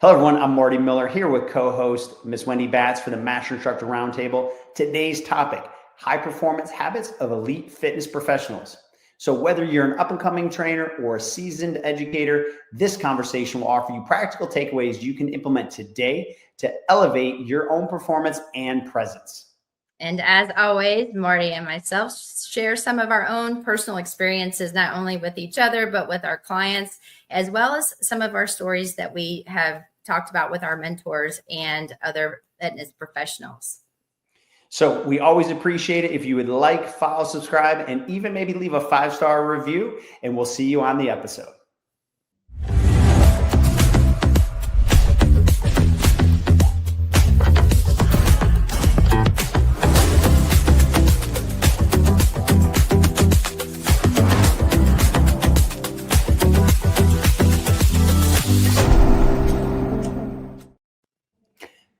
Hello, everyone. I'm Marty Miller here with co-host Miss Wendy Batts for the Master Instructor Roundtable. Today's topic, high performance habits of elite fitness professionals. So whether you're an up-and-coming trainer or a seasoned educator, this conversation will offer you practical takeaways you can implement today to elevate your own performance and presence. And as always, Marty and myself share some of our own personal experiences, not only with each other, but with our clients, as well as some of our stories that we have talked about with our mentors and other fitness professionals. So we always appreciate it if you would like, follow, subscribe, and even maybe leave a 5-star review, and we'll see you on the episode.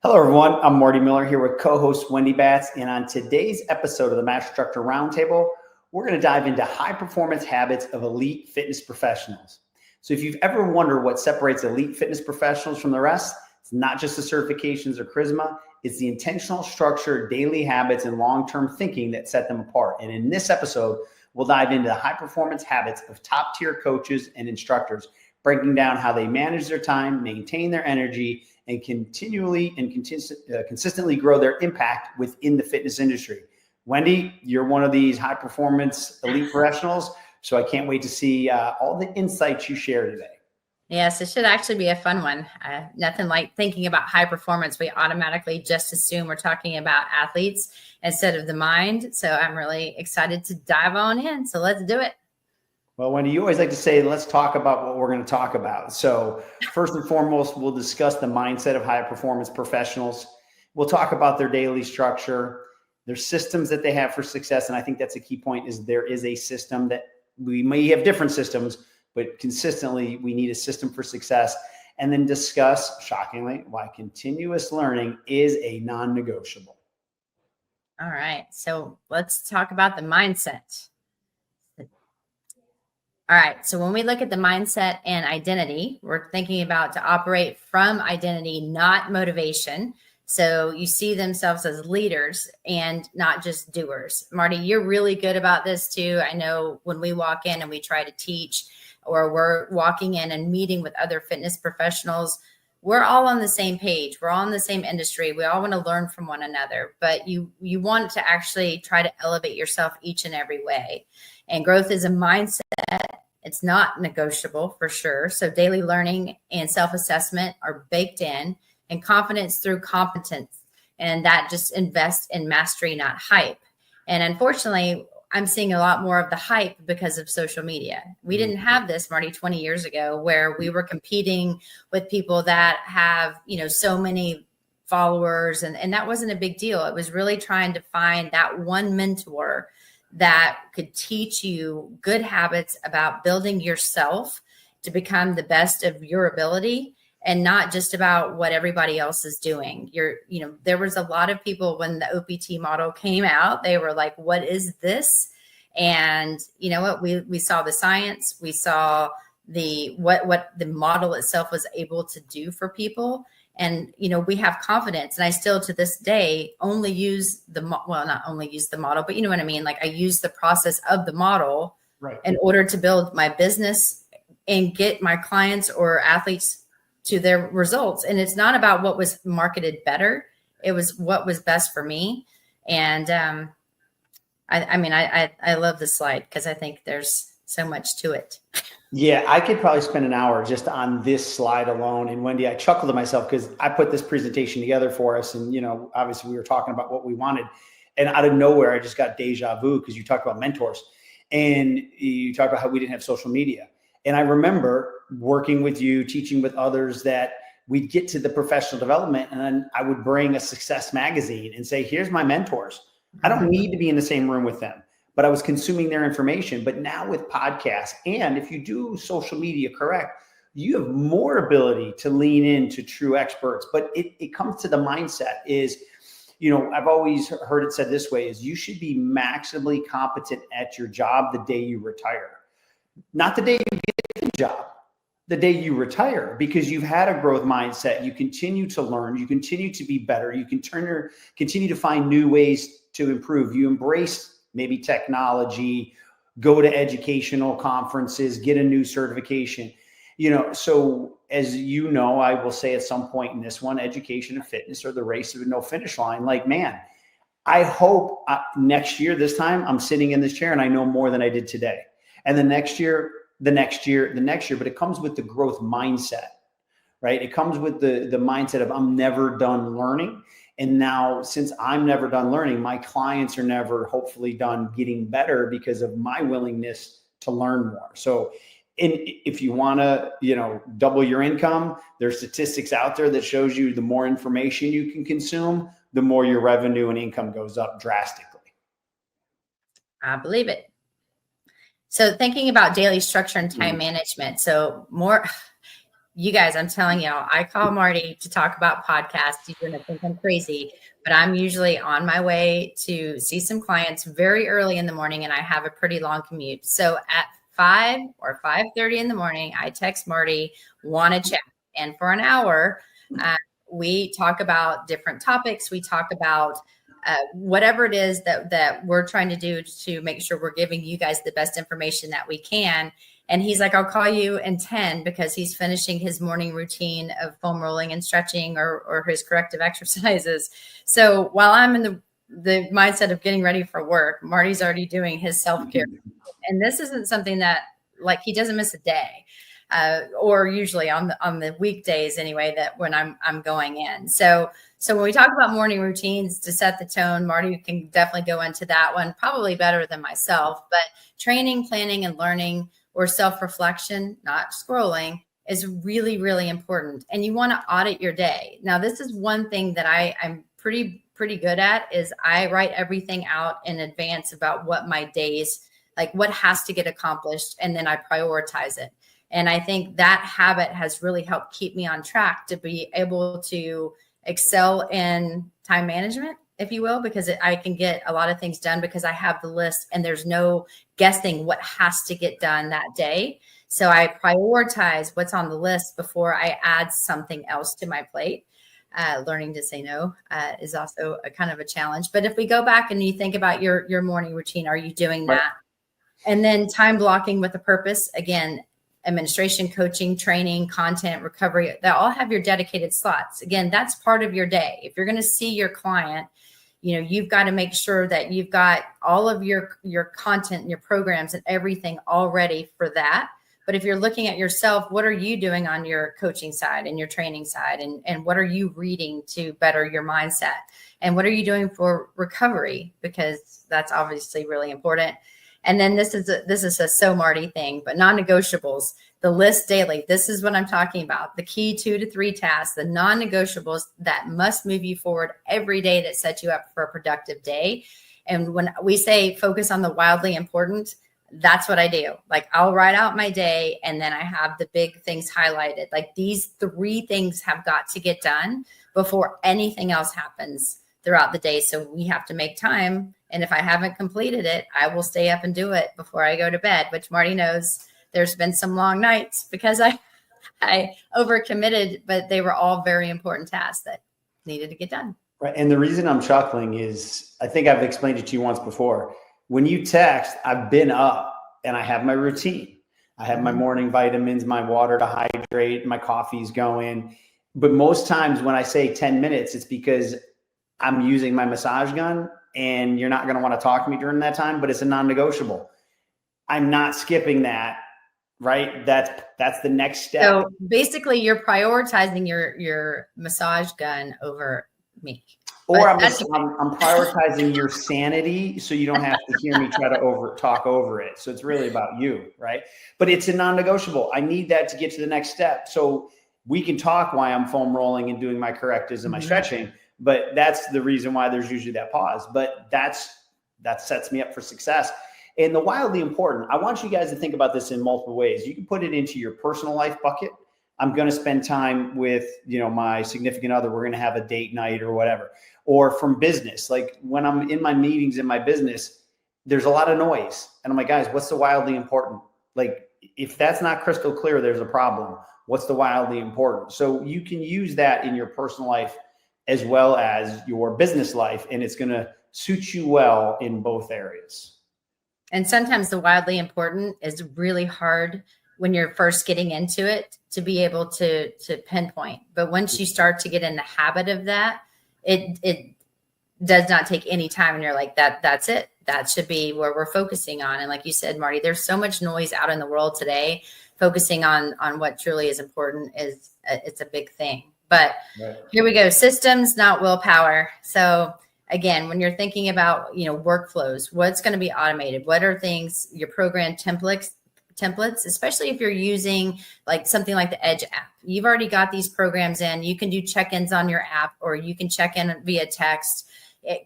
Hello, everyone. I'm Marty Miller here with co-host Wendy Batts. And on today's episode of the Master Instructor Roundtable, we're going to dive into high performance habits of elite fitness professionals. So if you've ever wondered what separates elite fitness professionals from the rest, it's not just the certifications or charisma, it's the intentional structure, daily habits, and long-term thinking that set them apart. And in this episode, we'll dive into the high performance habits of top tier coaches and instructors, breaking down how they manage their time, maintain their energy, and continually and consistently grow their impact within the fitness industry. Wendy, you're one of these high performance elite professionals, so I can't wait to see all the insights you share today. Yes, it should actually be a fun one. Nothing like thinking about high performance. We automatically just assume we're talking about athletes instead of the mind. So I'm really excited to dive on in. So let's do it. Well, Wendy, you always like to say, let's talk about what we're going to talk about. So first and foremost, we'll discuss the mindset of high performance professionals. We'll talk about their daily structure, their systems that they have for success. And I think that's a key point, is there is a system that we may have different systems, but consistently we need a system for success. And then discuss, shockingly, why continuous learning is a non-negotiable. All right. So let's talk about the mindset. All right. So when we look at the mindset and identity, we're thinking about to operate from identity, not motivation. So you see themselves as leaders and not just doers. Marty, you're really good about this too. I know when we walk in and we try to teach, or we're walking in and meeting with other fitness professionals, we're all on the same page. We're all in the same industry. We all want to learn from one another, but you want to actually try to elevate yourself each and every way. And growth is a mindset. It's not negotiable for sure. So daily learning and self-assessment are baked in, and confidence through competence. And that just invests in mastery, not hype. And unfortunately, I'm seeing a lot more of the hype because of social media. We didn't have this, Marty, 20 years ago, where we were competing with people that have, so many followers. And that wasn't a big deal. It was really trying to find that one mentor that could teach you good habits about building yourself to become the best of your ability, and not just about what everybody else is doing. There was a lot of people when the OPT model came out, they were like, what is this? And you know what, we saw the science, we saw what the model itself was able to do for people. And, we have confidence, and I still to this day only use not only use the model, but you know what I mean? Like I use the process of the model in order to build my business and get my clients or athletes to their results. And it's not about what was marketed better. It was what was best for me. And I love this slide because I think there's so much to it. Yeah, I could probably spend an hour just on this slide alone. And Wendy, I chuckled to myself because I put this presentation together for us. And, obviously we were talking about what we wanted. And out of nowhere, I just got deja vu because you talked about mentors and you talked about how we didn't have social media. And I remember working with you, teaching with others, that we'd get to the professional development and then I would bring a success magazine and say, here's my mentors. I don't need to be in the same room with them, but I was consuming their information. But now with podcasts, and if you do social media correct, you have more ability to lean into true experts. But it comes to the mindset is, I've always heard it said this way, is you should be maximally competent at your job the day you retire, not the day you get the job. the day you retire, because you've had a growth mindset. You continue to learn, you continue to be better, you can continue to find new ways to improve. You embrace maybe technology, go to educational conferences, get a new certification. So as you know, I will say at some point in this one, education and fitness are the race with no finish line. Like, man, I hope next year, this time, I'm sitting in this chair and I know more than I did today. And the next year, but it comes with the growth mindset, right? It comes with the mindset of I'm never done learning. And now, since I'm never done learning, my clients are never hopefully done getting better because of my willingness to learn more. So if you want to, double your income, there's statistics out there that shows you the more information you can consume, the more your revenue and income goes up drastically. I believe it. So thinking about daily structure and time management. So you guys, I'm telling y'all, I call Marty to talk about podcasts. You're going to think I'm crazy, but I'm usually on my way to see some clients very early in the morning, and I have a pretty long commute. So at 5 or 5:30 in the morning, I text Marty, want to chat. And for an hour, we talk about different topics. We talk about whatever it is that we're trying to do to make sure we're giving you guys the best information that we can. And he's like, I'll call you in 10, because he's finishing his morning routine of foam rolling and stretching or his corrective exercises. So while I'm in the mindset of getting ready for work, Marty's already doing his self-care. And this isn't something that, like, he doesn't miss a day, or usually on the weekdays anyway, that when I'm going in. So when we talk about morning routines to set the tone, Marty can definitely go into that one, probably better than myself. But training, planning, and learning, or self-reflection, not scrolling, is really, really important. And you want to audit your day. Now, this is one thing that I'm pretty good at, is I write everything out in advance about what my days, like what has to get accomplished, and then I prioritize it. And I think that habit has really helped keep me on track to be able to excel in time management, if you will, because I can get a lot of things done because I have the list and there's no guessing what has to get done that day. So I prioritize what's on the list before I add something else to my plate. Learning to say no is also a kind of a challenge. But if we go back and you think about your morning routine, are you doing that? And then time blocking with a purpose. Again, administration, coaching, training, content, recovery, they all have your dedicated slots. Again, that's part of your day. If you're going to see your client, you've got to make sure that you've got all of your content and your programs and everything all ready for that. But if you're looking at yourself, what are you doing on your coaching side and your training side? And what are you reading to better your mindset? And what are you doing for recovery? Because that's obviously really important. And then this is a so Marty thing, but non-negotiables, the list daily. This is what I'm talking about. The key 2 to 3 tasks, the non-negotiables that must move you forward every day, that set you up for a productive day. And when we say focus on the wildly important, that's what I do. Like, I'll write out my day and then I have the big things highlighted. Like, these 3 things have got to get done before anything else happens throughout the day. So we have to make time. And if I haven't completed it, I will stay up and do it before I go to bed, which Marty knows there's been some long nights because I overcommitted, but they were all very important tasks that needed to get done. Right. And the reason I'm chuckling is, I think I've explained it to you once before. When you text, I've been up and I have my routine. I have my morning vitamins, my water to hydrate, my coffee's going. But most times when I say 10 minutes, it's because I'm using my massage gun and you're not going to want to talk to me during that time, but it's a non-negotiable. I'm not skipping that, right? That's the next step. So basically you're prioritizing your massage gun over me. Or I'm prioritizing your sanity so you don't have to hear me try to talk over it. So it's really about you, right? But it's a non-negotiable. I need that to get to the next step. So we can talk why I'm foam rolling and doing my correctives and my stretching, but that's the reason why there's usually that pause. But that sets me up for success. And the wildly important, I want you guys to think about this in multiple ways. You can put it into your personal life bucket. I'm going to spend time with, my significant other. We're going to have a date night or whatever. Or from business, like when I'm in my meetings in my business, there's a lot of noise. And I'm like, guys, what's the wildly important? Like, if that's not crystal clear, there's a problem. What's the wildly important? So you can use that in your personal life as well as your business life, and it's going to suit you well in both areas. And sometimes the wildly important is really hard when you're first getting into it to be able to pinpoint. But once you start to get in the habit of that, it does not take any time. And you're like, that's it. That should be where we're focusing on. And like you said, Marty, there's so much noise out in the world today. Focusing on what truly is important it's a big thing. But right. Here we go. Systems, not willpower. So again, when you're thinking about, workflows, what's going to be automated? What are things, your program templates, especially if you're using like something like the Edge app. You've already got these programs in. You can do check-ins on your app, or you can check in via text.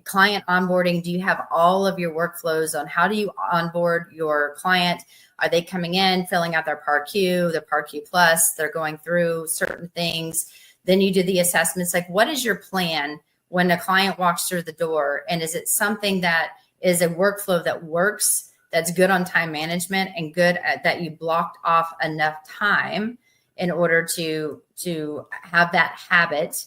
Client onboarding, do you have all of your workflows on how do you onboard your client? Are they coming in, filling out their PAR-Q, their PAR-Q Plus, they're going through certain things. Then you do the assessments, like what is your plan when a client walks through the door? And is it something that is a workflow that works, that's good on time management and good at that you blocked off enough time in order to have that habit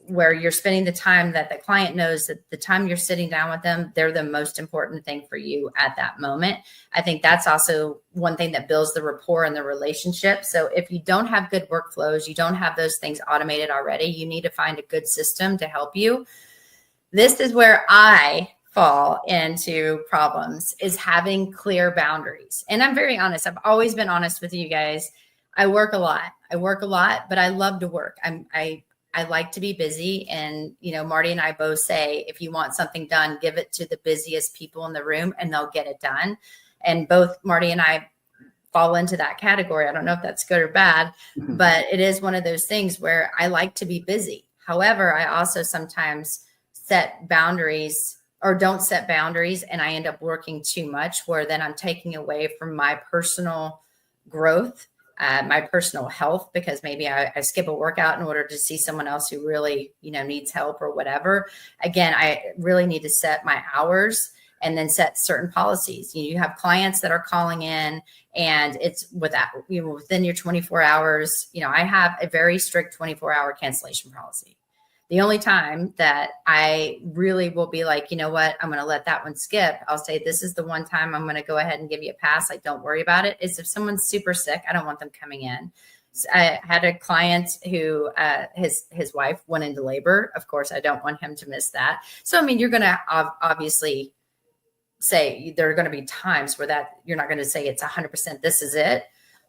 where you're spending the time that the client knows that the time you're sitting down with them, they're the most important thing for you at that moment. I think that's also one thing that builds the rapport and the relationship. So if you don't have good workflows, you don't have those things automated already, you need to find a good system to help you. This is where I fall into problems, is having clear boundaries. And I'm very honest. I've always been honest with you guys. I work a lot, but I love to work. I like to be busy. And, Marty and I both say, if you want something done, give it to the busiest people in the room and they'll get it done. And both Marty and I fall into that category. I don't know if that's good or bad, but it is one of those things where I like to be busy. However, I also sometimes set boundaries or don't set boundaries, and I end up working too much, where then I'm taking away from my personal growth, my personal health, because maybe I skip a workout in order to see someone else who really, needs help or whatever. Again, I really need to set my hours and then set certain policies. You have clients that are calling in and it's within your 24 hours, I have a very strict 24-hour cancellation policy. The only time that I really will be like, you know what, I'm going to let that one skip. I'll say, this is the one time I'm going to go ahead and give you a pass. Like, don't worry about it. Is if someone's super sick, I don't want them coming in. So I had a client who his wife went into labor. Of course, I don't want him to miss that. So, you're going to obviously say there are going to be times where that you're not going to say it's 100%, this is it.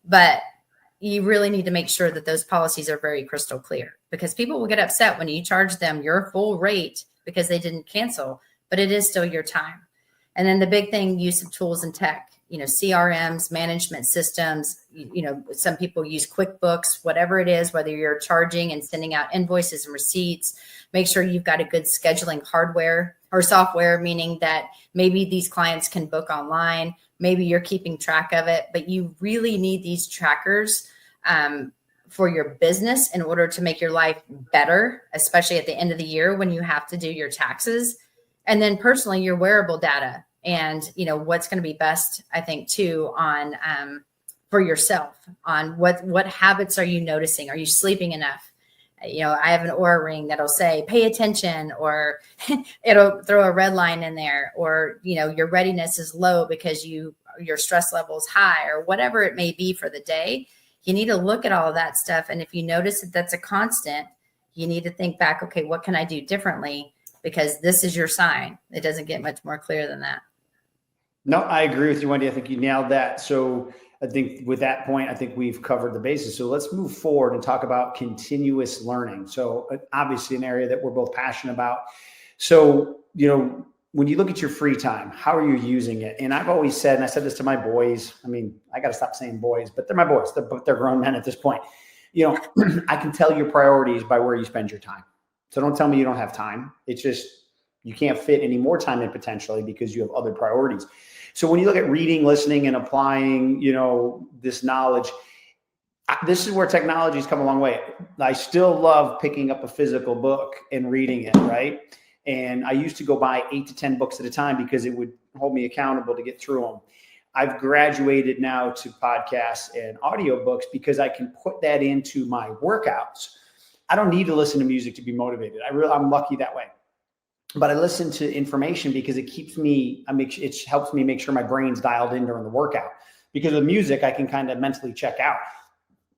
But you really need to make sure that those policies are very crystal clear, because people will get upset when you charge them your full rate because they didn't cancel, but it is still your time. And then the big thing, use of tools and tech, CRMs, management systems, some people use QuickBooks, whatever it is, whether you're charging and sending out invoices and receipts, make sure you've got a good scheduling hardware or software, meaning that maybe these clients can book online. Maybe you're keeping track of it, but you really need these trackers for your business in order to make your life better, especially at the end of the year when you have to do your taxes. And then personally, your wearable data and, what's going to be best, I think, too, on for yourself on what habits are you noticing? Are you sleeping enough? I have an Oura ring that'll say, pay attention, or it'll throw a red line in there, or, your readiness is low because your stress level is high, or whatever it may be for the day. You need to look at all of that stuff. And if you notice that that's a constant, you need to think back, okay, what can I do differently? Because this is your sign. It doesn't get much more clear than that. No, I agree with you, Wendy. I think you nailed that. So I think with that point, I think we've covered the bases. So let's move forward and talk about continuous learning. So obviously an area that we're both passionate about. So, when you look at your free time, how are you using it? And I've always said, and I said this to my boys, I got to stop saying boys, but they're my boys. They're grown men at this point. I can tell your priorities by where you spend your time. So don't tell me you don't have time. It's just, you can't fit any more time in potentially because you have other priorities. So when you look at reading, listening, and applying, this knowledge, this is where technology's come a long way. I still love picking up a physical book and reading it, right? And I used to go buy 8 to 10 books at a time because it would hold me accountable to get through them. I've graduated now to podcasts and audiobooks because I can put that into my workouts. I don't need to listen to music to be motivated. I'm lucky that way. But I listen to information because it helps me make sure my brain's dialed in during the workout. Because with music, I can kind of mentally check out.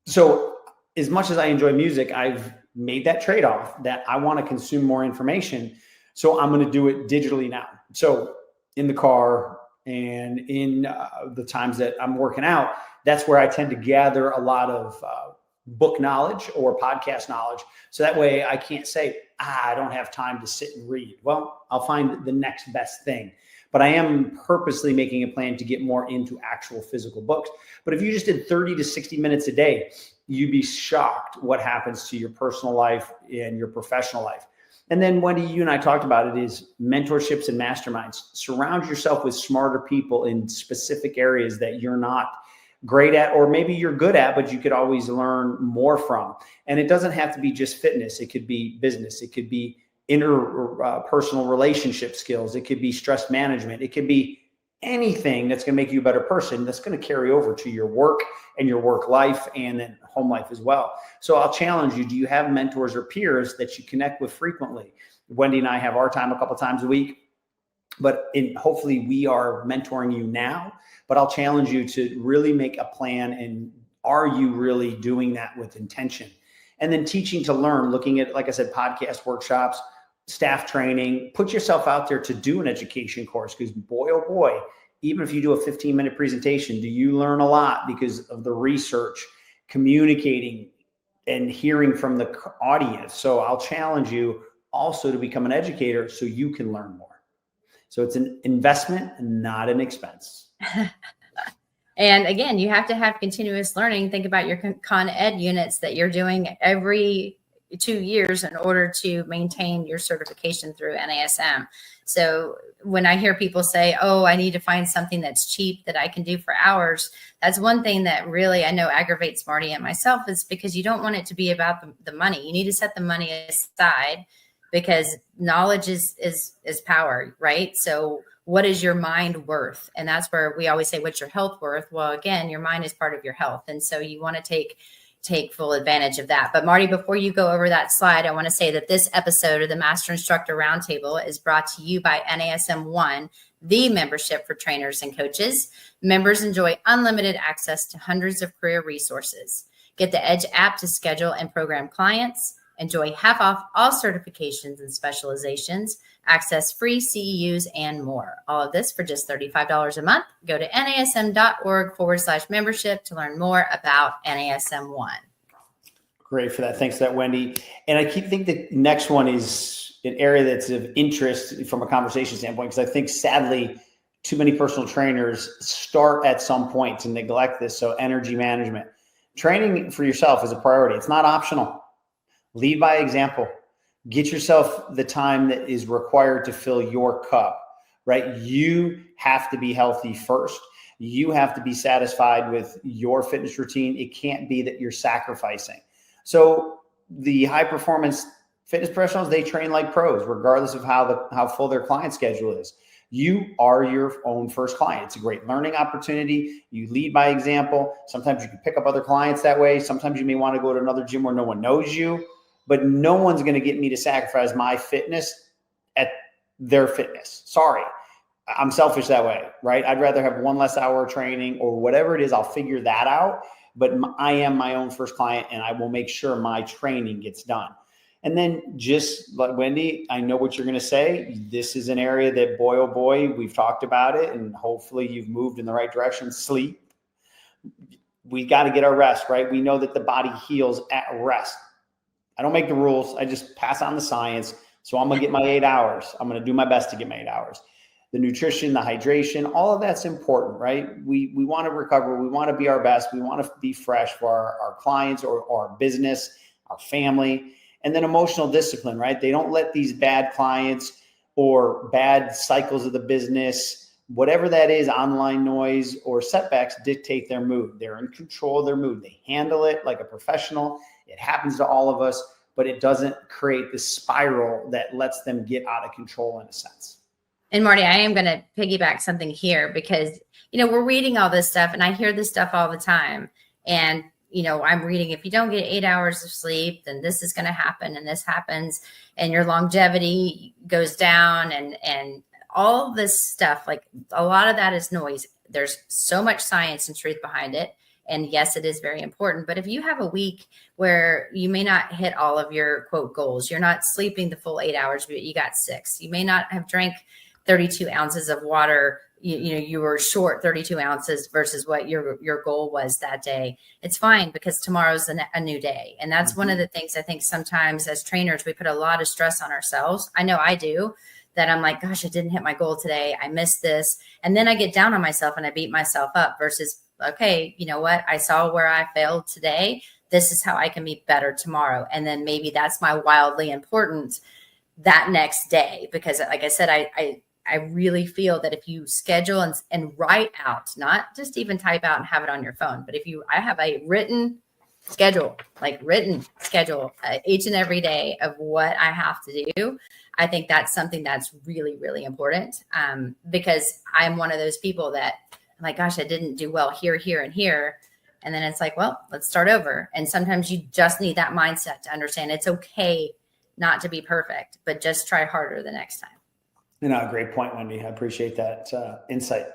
So as much as I enjoy music, I've made that trade-off that I want to consume more information. So I'm going to do it digitally now. So in the car and in the times that I'm working out, that's where I tend to gather a lot of book knowledge or podcast knowledge. So that way I can't say, I don't have time to sit and read. Well, I'll find the next best thing. But I am purposely making a plan to get more into actual physical books. But if you just did 30 to 60 minutes a day, you'd be shocked what happens to your personal life and your professional life. And then Wendy, you and I talked about it, is mentorships and masterminds. Surround yourself with smarter people in specific areas that you're not great at, or maybe you're good at, but you could always learn more from. And it doesn't have to be just fitness. It could be business. It could be interpersonal relationship skills. It could be stress management. It could be anything that's going to make you a better person, that's going to carry over to your work and your work life and then home life as well. So I'll challenge you. Do you have mentors or peers that you connect with frequently? Wendy and I have our time a couple times a week, but hopefully we are mentoring you now. But I'll challenge you to really make a plan. And are you really doing that with intention? And then teaching to learn, looking at, like I said, podcast workshops, staff training. Put yourself out there to do an education course, because boy, oh boy, even if you do a 15-minute presentation, do you learn a lot because of the research, communicating, and hearing from the audience. So I'll challenge you also to become an educator so you can learn more. So it's an investment, not an expense. And again, you have to have continuous learning. Think about your con ed units that you're doing every 2 years in order to maintain your certification through NASM. So when I hear people say, oh, I need to find something that's cheap that I can do for hours, that's one thing that really I know aggravates Marty and myself, is because you don't want it to be about the money. You need to set the money aside, because knowledge is power, right? So what is your mind worth? And that's where we always say, what's your health worth? Well, again, your mind is part of your health. And so you want to take full advantage of that. But Marty, before you go over that slide, I want to say that this episode of the Master Instructor Roundtable is brought to you by NASM One, the membership for trainers and coaches. Members enjoy unlimited access to hundreds of career resources. Get the Edge app to schedule and program clients. Enjoy half off all certifications and specializations, access free CEUs, and more. All of this for just $35 a month. Go to nasm.org/membership to learn more about NASM One. Great for that. Thanks for that, Wendy. And I think the next one is an area that's of interest from a conversation standpoint, because I think sadly, too many personal trainers start at some point to neglect this. So energy management. Training for yourself is a priority. It's not optional. Lead by example. Get yourself the time that is required to fill your cup, right? You have to be healthy first. You have to be satisfied with your fitness routine. It can't be that you're sacrificing. So the high performance fitness professionals, they train like pros, regardless of how full their client schedule is. You are your own first client. It's a great learning opportunity. You lead by example. Sometimes you can pick up other clients that way. Sometimes you may want to go to another gym where no one knows you. But no one's going to get me to sacrifice my fitness at their fitness. Sorry, I'm selfish that way, right? I'd rather have one less hour of training or whatever it is. I'll figure that out. But I am my own first client, and I will make sure my training gets done. And then just like Wendy, I know what you're going to say. This is an area that, boy, oh boy, we've talked about it, and hopefully you've moved in the right direction. Sleep. We got to get our rest, right? We know that the body heals at rest. I don't make the rules. I just pass on the science. So I'm going to get my 8 hours. I'm going to do my best to get my 8 hours. The nutrition, the hydration, all of that's important, right? We want to recover. We want to be our best. We want to be fresh for our clients or our business, our family. And then emotional discipline, right? They don't let these bad clients or bad cycles of the business, whatever that is, online noise or setbacks, dictate their mood. They're in control of their mood. They handle it like a professional. It happens to all of us, but it doesn't create the spiral that lets them get out of control in a sense. And Marty, I am going to piggyback something here because, we're reading all this stuff and I hear this stuff all the time. And, I'm reading, if you don't get 8 hours of sleep, then this is going to happen and this happens and your longevity goes down and all this stuff. Like a lot of that is noise. There's so much science and truth behind it. And yes, it is very important. But if you have a week where you may not hit all of your quote goals, you're not sleeping the full 8 hours, but you got 6, you may not have drank 32 ounces of water. You were short 32 ounces versus what your goal was that day. It's fine because tomorrow's a new day. And that's one of the things I think sometimes as trainers, we put a lot of stress on ourselves. I know I do, that I'm like, gosh, I didn't hit my goal today. I missed this. And then I get down on myself and I beat myself up versus, okay, you know what? I saw where I failed today. This is how I can be better tomorrow. And then maybe that's my wildly important that next day. Because like I said, I really feel that if you schedule and write out, not just even type out and have it on your phone, but I have a written schedule each and every day of what I have to do. I think that's something that's really, really important because I'm one of those people that I'm like, gosh, I didn't do well here, here, and here. And then it's like, well, let's start over. And sometimes you just need that mindset to understand it's okay not to be perfect, but just try harder the next time. Great point, Wendy. I appreciate that insight.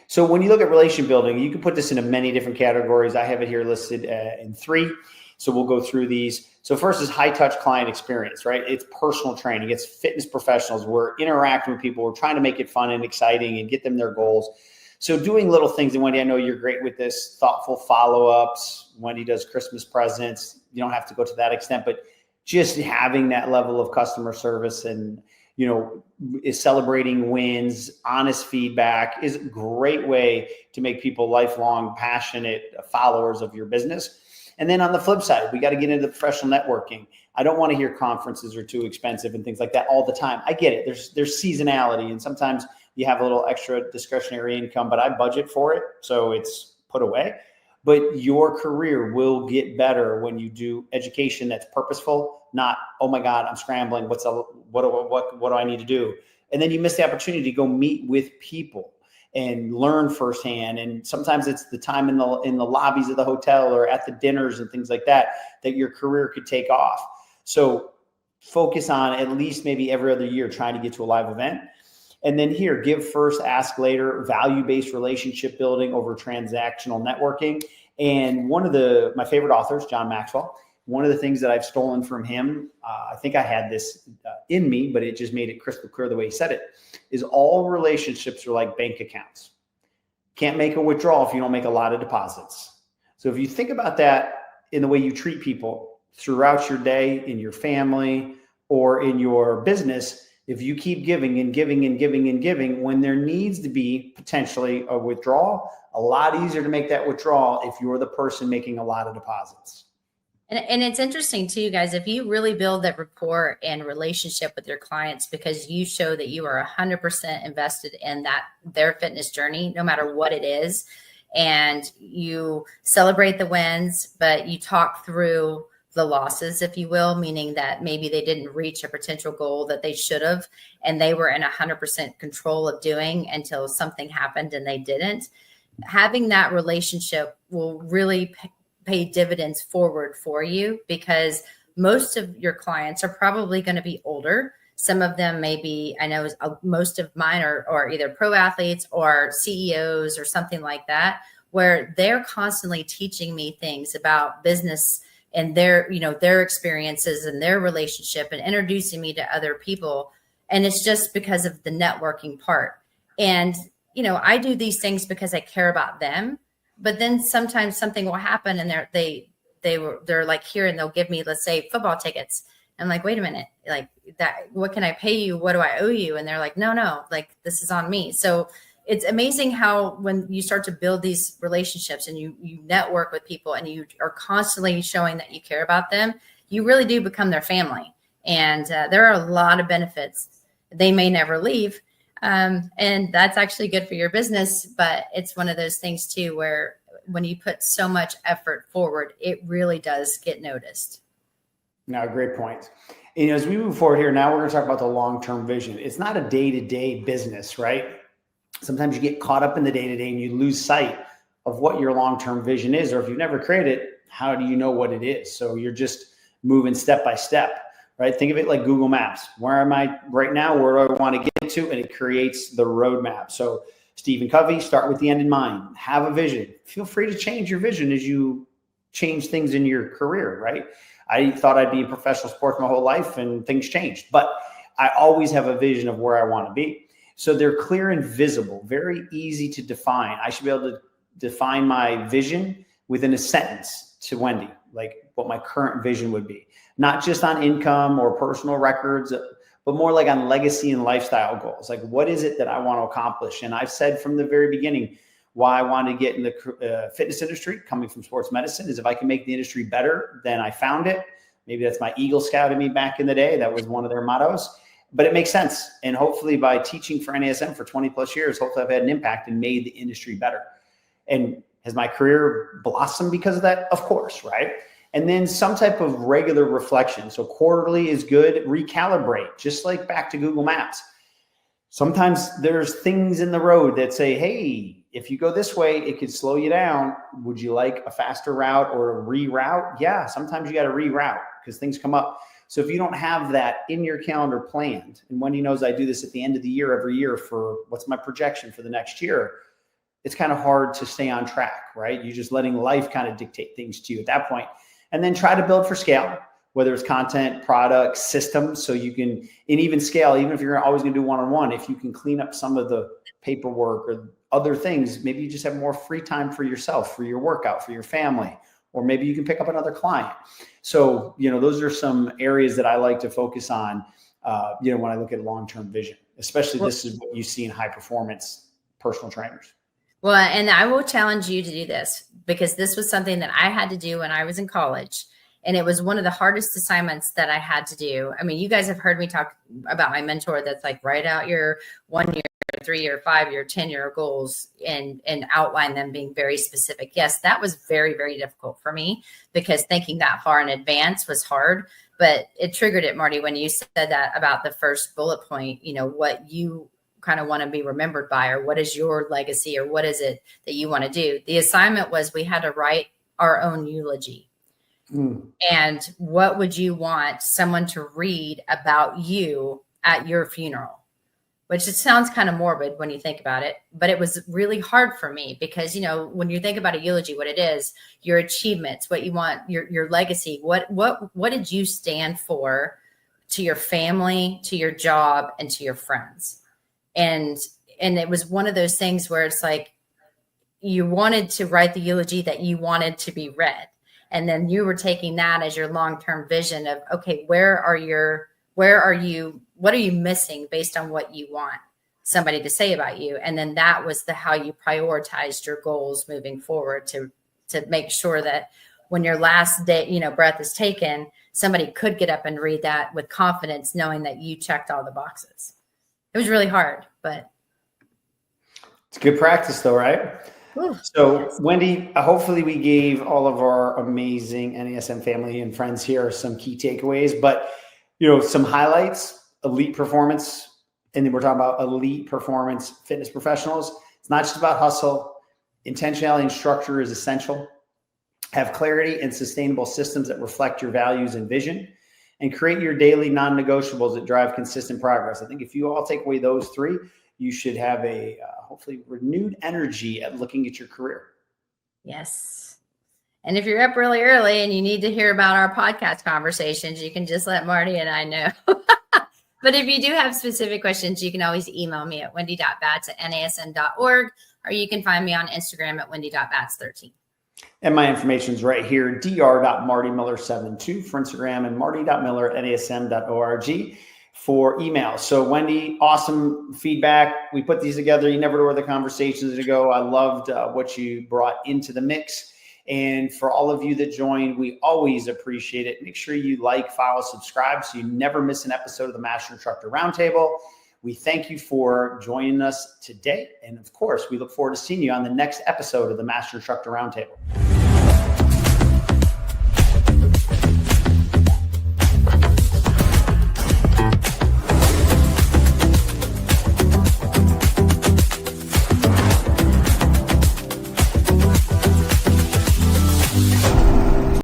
So when you look at relation building, you can put this into many different categories. I have it here listed in 3. So we'll go through these. So first is high touch client experience, right? It's personal training. It's fitness professionals. We're interacting with people. We're trying to make it fun and exciting and get them their goals. So doing little things, and Wendy, I know you're great with this, thoughtful follow-ups. Wendy does Christmas presents. You don't have to go to that extent, but just having that level of customer service and, is celebrating wins, honest feedback is a great way to make people lifelong, passionate followers of your business. And then on the flip side, we got to get into professional networking. I don't want to hear conferences are too expensive and things like that all the time. I get it. There's seasonality, and sometimes you have a little extra discretionary income, but I budget for it, so it's put away. But your career will get better when you do education that's purposeful, not, oh my God, I'm scrambling. What do I need to do? And then you miss the opportunity to go meet with people and learn firsthand. And sometimes it's the time in the lobbies of the hotel or at the dinners and things like that your career could take off. So focus on at least maybe every other year trying to get to a live event. And then here, give first, ask later, value-based relationship building over transactional networking. And one of my favorite authors, John Maxwell, one of the things that I've stolen from him, I think I had this in me, but it just made it crystal clear the way he said it, is all relationships are like bank accounts. Can't make a withdrawal if you don't make a lot of deposits. So if you think about that in the way you treat people throughout your day, in your family, or in your business, if you keep giving and giving and giving and giving, when there needs to be potentially a withdrawal, a lot easier to make that withdrawal if you're the person making a lot of deposits. And it's interesting too, guys, if you really build that rapport and relationship with your clients because you show that you are 100% invested in their fitness journey, no matter what it is, and you celebrate the wins, but you talk through the losses, if you will, meaning that maybe they didn't reach a potential goal that they should have, and they were in 100% control of doing until something happened and they didn't. Having that relationship will really pay dividends forward for you because most of your clients are probably going to be older. Some of them may be, I know most of mine are either pro athletes or CEOs or something like that, where they're constantly teaching me things about business and their experiences and their relationship and introducing me to other people. And it's just because of the networking part. And, I do these things because I care about them, but then sometimes something will happen and they're like here and they'll give me, let's say, football tickets. I'm like, wait a minute, like that, what can I pay you? What do I owe you? And they're like, no, like this is on me. So it's amazing how when you start to build these relationships and you network with people and you are constantly showing that you care about them, you really do become their family. And there are a lot of benefits. They may never leave. And that's actually good for your business, but it's one of those things too, where when you put so much effort forward, it really does get noticed. No, great point. And as we move forward here, now we're going to talk about the long-term vision. It's not a day-to-day business, right? Sometimes you get caught up in the day-to-day and you lose sight of what your long-term vision is, or if you've never created it, how do you know what it is? So you're just moving step by step, right? Think of it like Google Maps. Where am I right now? Where do I want to get to? And it creates the roadmap. So Stephen Covey, start with the end in mind. Have a vision. Feel free to change your vision as you change things in your career, right? I thought I'd be in professional sports my whole life and things changed, but I always have a vision of where I want to be. So they're clear and visible, very easy to define. I should be able to define my vision within a sentence to Wendy, like what my current vision would be, not just on income or personal records, but more like on legacy and lifestyle goals. Like, what is it that I want to accomplish? And I've said from the very beginning, why I want to get in the fitness industry, coming from sports medicine, is if I can make the industry better than I found it. Maybe that's my Eagle Scout of me back in the day. That was one of their mottos, but it makes sense. And hopefully by teaching for NASM for 20 plus years, hopefully I've had an impact and made the industry better. And has my career blossomed because of that? Of course, right? And then some type of regular reflection. So quarterly is good. Recalibrate, just like back to Google Maps. Sometimes there's things in the road that say, hey, if you go this way, it could slow you down. Would you like a faster route or a reroute? Yeah, sometimes you got to reroute because things come up. So if you don't have that in your calendar planned, and Wendy knows I do this at the end of the year every year for what's my projection for the next year, it's kind of hard to stay on track, right? You're just letting life kind of dictate things to you at that point. And then try to build for scale, whether it's content, product, systems, so you can, and even scale, even if you're always going to do one-on-one, if you can clean up some of the paperwork or other things, maybe you just have more free time for yourself, for your workout, for your family, or maybe you can pick up another client. So, those are some areas that I like to focus on, when I look at long-term vision, especially this is what you see in high performance personal trainers. Well, and I will challenge you to do this because this was something that I had to do when I was in college. And it was one of the hardest assignments that I had to do. I mean, you guys have heard me talk about my mentor that's like, write out your 1 year, 3 year, 5 year, 10-year goals and outline them being very specific. Yes, that was very, very difficult for me because thinking that far in advance was hard. But it triggered it, Marty, when you said that about the first bullet point, what you kind of want to be remembered by, or what is your legacy, or what is it that you want to do? The assignment was we had to write our own eulogy. And what would you want someone to read about you at your funeral? Which it sounds kind of morbid when you think about it, but it was really hard for me because, when you think about a eulogy, what it is, your achievements, what you want, your legacy, what did you stand for to your family, to your job, and to your friends? And it was one of those things where it's like, you wanted to write the eulogy that you wanted to be read. And then you were taking that as your long-term vision of, okay, what are you missing based on what you want somebody to say about you? And then that was how you prioritized your goals moving forward to make sure that when your last day, breath is taken, somebody could get up and read that with confidence, knowing that you checked all the boxes. It was really hard, but it's good practice though, right? Ooh, so yes. Wendy, hopefully we gave all of our amazing NASM family and friends here some key takeaways, but some highlights: elite performance. And then we're talking about elite performance fitness professionals. It's not just about hustle. Intentionality and structure is essential. Have clarity and sustainable systems that reflect your values and vision, and create your daily non-negotiables that drive consistent progress. I think if you all take away those three, you should have a hopefully renewed energy at looking at your career. Yes. And if you're up really early and you need to hear about our podcast conversations, you can just let Marty and I know. But if you do have specific questions, you can always email me at wendy.batts@nasm.org, or you can find me on Instagram at wendy.batts13. And my information is right here, dr.martymiller72 for Instagram and marty.miller@nasm.org for email. So Wendy, awesome feedback. We put these together. You never know where the conversations are going to go. I loved what you brought into the mix. And for all of you that joined, we always appreciate it. Make sure you like, follow, subscribe so you never miss an episode of the Master Instructor Roundtable. We thank you for joining us today. And of course, we look forward to seeing you on the next episode of the Master Instructor Roundtable.